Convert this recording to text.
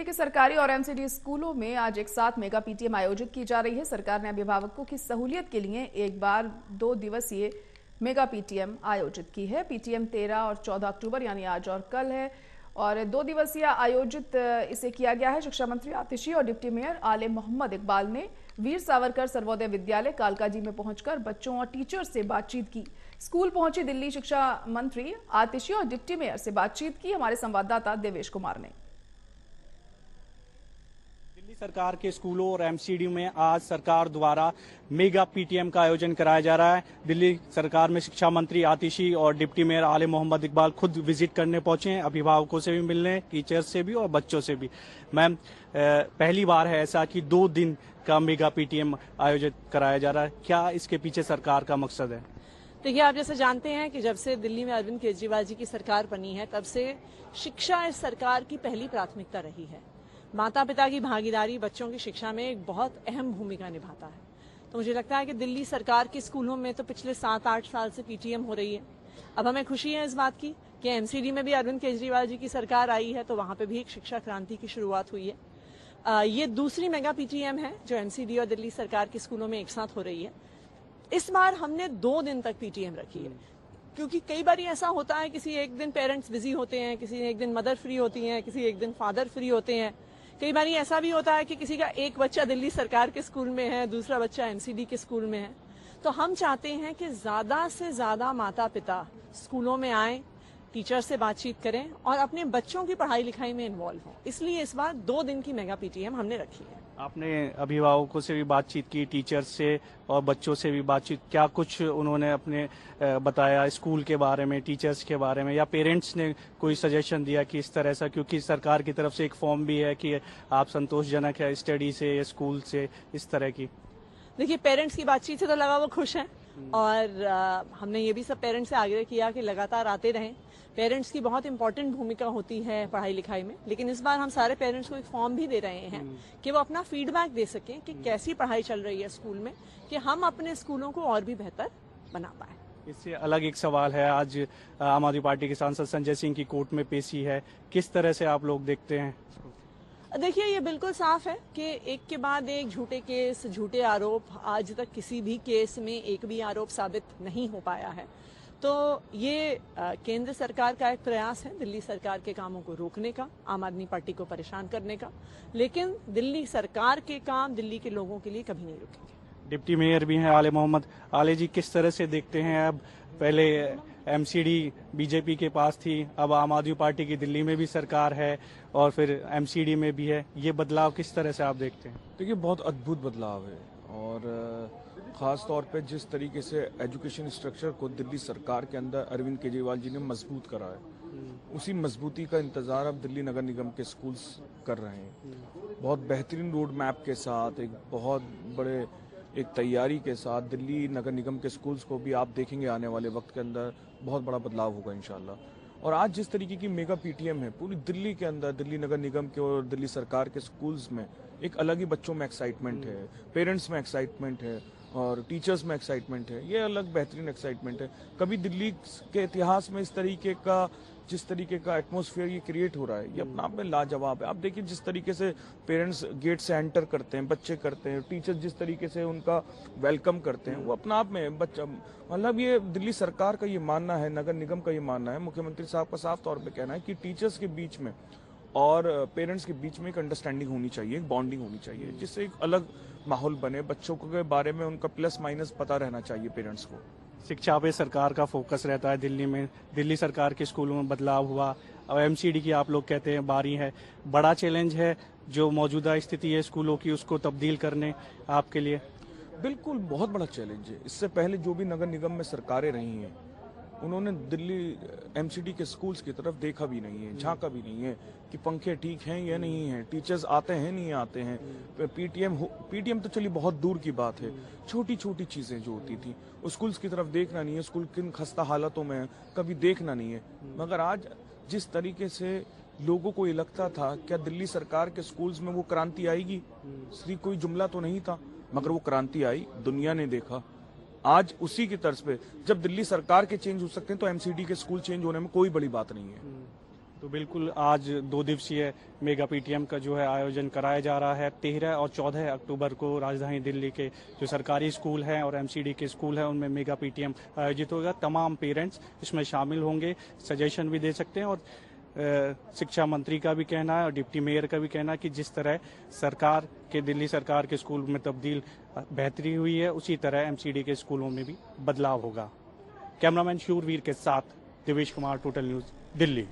के सरकारी और एमसीडी स्कूलों में आज एक साथ मेगा पीटीएम आयोजित की जा रही है। सरकार ने अभिभावकों की सहूलियत के लिए एक बार 2 दिवसीय मेगा पीटीएम आयोजित की है। पीटीएम 13 और 14 अक्टूबर यानी आज और कल है और 2 दिवसीय आयोजित इसे किया गया है। शिक्षा मंत्री आतिशी और डिप्टी मेयर आले मोहम्मद इकबाल ने वीर सावरकर सर्वोदय विद्यालय कालकाजी में पहुंचकर बच्चों और टीचर्स से बातचीत की। स्कूल पहुंची दिल्ली शिक्षा मंत्री आतिशी और डिप्टी मेयर से बातचीत की हमारे संवाददाता देवेश कुमार ने। दिल्ली सरकार के स्कूलों और एमसीडी में आज सरकार द्वारा मेगा पीटीएम का आयोजन कराया जा रहा है। दिल्ली सरकार में शिक्षा मंत्री आतिशी और डिप्टी मेयर आले मोहम्मद इकबाल खुद विजिट करने पहुंचे हैं, अभिभावकों से भी मिलने, टीचर्स से भी और बच्चों से भी। मैम, पहली बार है ऐसा कि 2 दिन का मेगा पीटीएम आयोजित कराया जा रहा है, क्या इसके पीछे सरकार का मकसद है? देखिए, आप जैसे जानते हैं कि जब से दिल्ली में अरविंद केजरीवाल जी की सरकार बनी है तब से शिक्षा इस सरकार की पहली प्राथमिकता रही है। माता पिता की भागीदारी बच्चों की शिक्षा में एक बहुत अहम भूमिका निभाता है। तो मुझे लगता है कि दिल्ली सरकार के स्कूलों में तो पिछले 7-8 साल से पीटीएम हो रही है। अब हमें खुशी है इस बात की कि एमसीडी में भी अरविंद केजरीवाल जी की सरकार आई है तो वहां पे भी एक शिक्षा क्रांति की शुरुआत हुई है। ये दूसरी मेगा पीटीएम है जो एमसीडी और दिल्ली सरकार के स्कूलों में एक साथ हो रही है। इस बार हमने 2 दिन तक पीटीएम रखी है क्योंकि कई बार ऐसा होता है किसी एक दिन पेरेंट्स बिजी होते हैं, किसी एक दिन मदर फ्री होती हैं, किसी एक दिन फादर फ्री होते हैं। कई बार ऐसा भी होता है कि किसी का एक बच्चा दिल्ली सरकार के स्कूल में है, दूसरा बच्चा एमसीडी के स्कूल में है। तो हम चाहते हैं कि ज्यादा से ज्यादा माता पिता स्कूलों में आए, टीचर से बातचीत करें और अपने बच्चों की पढ़ाई लिखाई में इन्वॉल्व हों। इसलिए इस बार 2 दिन की मेगा पीटीएम हमने रखी है। आपने अभिभावकों से भी बातचीत की, टीचर्स से और बच्चों से भी बातचीत, क्या कुछ उन्होंने अपने बताया स्कूल के बारे में, टीचर्स के बारे में, या पेरेंट्स ने कोई सजेशन दिया कि इस तरह से, क्योंकि सरकार की तरफ से एक फॉर्म भी है कि आप संतोषजनक है स्टडी से या स्कूल से, इस तरह की? देखिए, पेरेंट्स की बातचीत से तो लगा वो खुश हैं और हमने ये भी सब पेरेंट्स से आग्रह किया कि लगातार आते रहें। पेरेंट्स की बहुत इंपॉर्टेंट भूमिका होती है पढ़ाई लिखाई में, लेकिन इस बार हम सारे पेरेंट्स को एक फॉर्म भी दे रहे हैं कि वो अपना फीडबैक दे सकें कि कैसी पढ़ाई चल रही है स्कूल में, कि हम अपने स्कूलों को और भी बेहतर बना पाए। इससे अलग एक सवाल है, आज आम आदमी पार्टी के सांसद संजय सिंह की कोर्ट में पेशी है, किस तरह से आप लोग देखते हैं? देखिए, ये बिल्कुल साफ है कि एक के बाद एक झूठे केस, झूठे आरोप, आज तक किसी भी केस में एक भी आरोप साबित नहीं हो पाया है। तो ये केंद्र सरकार का एक प्रयास है दिल्ली सरकार के कामों को रोकने का, आम आदमी पार्टी को परेशान करने का, लेकिन दिल्ली सरकार के काम दिल्ली के लोगों के लिए कभी नहीं रुकेंगे। डिप्टी मेयर भी हैं आले मोहम्मद। आले जी, किस तरह से देखते हैं, अब पहले एमसीडी बीजेपी के पास थी, अब आम आदमी पार्टी की दिल्ली में भी सरकार है और फिर एमसीडी में भी है, ये बदलाव किस तरह से आप देखते हैं? देखिए, बहुत अद्भुत बदलाव है और ख़ास तौर पे जिस तरीके से एजुकेशन स्ट्रक्चर को दिल्ली सरकार के अंदर अरविंद केजरीवाल जी ने मजबूत करा है, उसी मजबूती का इंतज़ार अब दिल्ली नगर निगम के स्कूल्स कर रहे हैं। बहुत बेहतरीन रोड मैप के साथ, एक बहुत बड़े एक तैयारी के साथ दिल्ली नगर निगम के स्कूल्स को भी आप देखेंगे आने वाले वक्त के अंदर बहुत बड़ा बदलाव होगा इंशाल्लाह। और आज जिस तरीके की मेगा पीटीएम है पूरी दिल्ली के अंदर, दिल्ली नगर निगम के और दिल्ली सरकार के स्कूल्स में एक अलग ही बच्चों में एक्साइटमेंट है, पेरेंट्स में एक्साइटमेंट है और टीचर्स में एक्साइटमेंट है। ये अलग बेहतरीन एक्साइटमेंट है। कभी दिल्ली के इतिहास में इस तरीके का, जिस तरीके का एटमॉस्फेयर ये क्रिएट हो रहा है, ये अपना आप में लाजवाब है। आप देखिए जिस तरीके से पेरेंट्स गेट से एंटर करते हैं, बच्चे करते हैं, टीचर्स जिस तरीके से उनका वेलकम करते हैं, वो अपना आप में बच्चा, मतलब ये दिल्ली सरकार का ये मानना है, नगर निगम का ये मानना है, मुख्यमंत्री साहब का साफ तौर पर कहना है कि टीचर्स के बीच में और पेरेंट्स के बीच में एक अंडरस्टैंडिंग होनी चाहिए, एक बॉन्डिंग होनी चाहिए, जिससे एक अलग माहौल बने। बच्चों के बारे में उनका प्लस माइनस पता रहना चाहिए पेरेंट्स को। शिक्षा पे सरकार का फोकस रहता है दिल्ली में, दिल्ली सरकार के स्कूलों में बदलाव हुआ, अब एमसीडी की आप लोग कहते हैं बारी है, बड़ा चैलेंज है जो मौजूदा स्थिति है स्कूलों की, उसको तब्दील करने आपके लिए? बिल्कुल, बहुत बड़ा चैलेंज है। इससे पहले जो भी नगर निगम में सरकारें रही हैं, उन्होंने दिल्ली एमसीडी के स्कूल्स की तरफ देखा भी नहीं है, झांका भी नहीं है कि पंखे ठीक हैं या नहीं हैं, टीचर्स आते हैं नहीं आते हैं। पीटीएम तो चलिए बहुत दूर की बात है, छोटी छोटी चीजें जो होती थी स्कूल्स की तरफ देखना नहीं है, स्कूल किन खस्ता हालतों में है कभी देखना नहीं है। मगर आज जिस तरीके से लोगों को ये लगता था क्या दिल्ली सरकार के स्कूल्स में वो क्रांति आएगी, सिर्फ कोई जुमला तो नहीं था, मगर वो क्रांति आई, दुनिया ने देखा। आज उसी की तर्ज पे जब दिल्ली सरकार के चेंज हो सकते हैं तो एमसीडी के स्कूल चेंज होने में कोई बड़ी बात नहीं है। तो बिल्कुल आज 2 दिवसीय मेगा पीटीएम का जो है आयोजन कराया जा रहा है। 13 और 14 अक्टूबर को राजधानी दिल्ली के जो सरकारी स्कूल हैं और एमसीडी के स्कूल हैं उनमें मेगा पीटीएम आयोजित होगा। तमाम पेरेंट्स इसमें शामिल होंगे, सजेशन भी दे सकते हैं। और शिक्षा मंत्री का भी कहना है और डिप्टी मेयर का भी कहना है कि जिस तरह सरकार के दिल्ली सरकार के स्कूल में तब्दील बेहतरी हुई है, उसी तरह एमसीडी के स्कूलों में भी बदलाव होगा। कैमरामैन शूरवीर के साथ दिवेश कुमार, टोटल न्यूज़, दिल्ली।